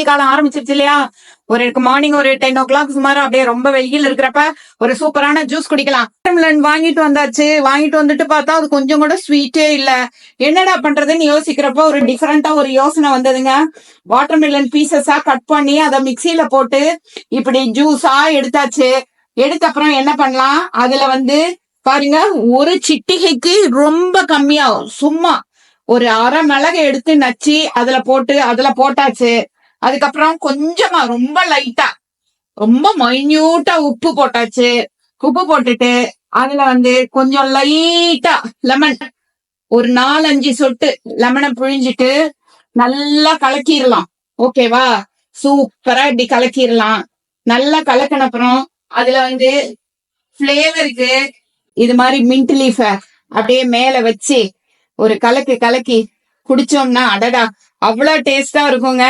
வெயில் காலம் ஆரம்பிச்சிருச்சு இல்லையா? ஒரு மார்னிங் ஒரு 10 o'clock சுமார் அப்படியே ரொம்ப வெயில் இருக்கிறப்ப ஒரு சூப்பரான ஜூஸ் குடிக்கலாம். வாட்டர்மெலன் வாங்கிட்டு வந்தாச்சு. வாங்கிட்டு வந்துட்டு பார்த்தா அது கொஞ்சம் கூட ஸ்வீட்டே இல்ல. என்னடா பண்றதுன்னு யோசிக்கிறப்ப ஒரு டிஃபரெண்டா ஒரு யோசனை வந்ததுங்க. வாட்டர்மெலன் பீசஸா கட் பண்ணி அதை மிக்சியில போட்டு இப்படி ஜூஸா எடுத்தாச்சு. எடுத்த அப்புறம் என்ன பண்ணலாம், அதுல பாருங்க, ஒரு சிட்டிகைக்கு ரொம்ப கம்மியா சும்மா ஒரு அரை மிளகு எடுத்து நச்சு அதுல போட்டாச்சு. அதுக்கப்புறம் கொஞ்சமா ரொம்ப லைட்டா ரொம்ப மைன்யூட்டா உப்பு போட்டாச்சு. உப்பு போட்டுட்டு அதுல கொஞ்சம் லைட்டா லெமன், ஒரு 4-5 சொட்டு லெமனை புழிஞ்சிட்டு நல்லா கலக்கிடலாம். ஓகேவா? சூப்பரா இப்படி கலக்கிடலாம். நல்லா கலக்கின அப்புறம் அதுல பிளேவருக்கு இது மாதிரி மின்ட் லீஃப அப்படியே மேல வச்சு ஒரு கலக்கி குடிச்சோம்னா அடடா அவ்வளவு டேஸ்டா இருக்குங்க.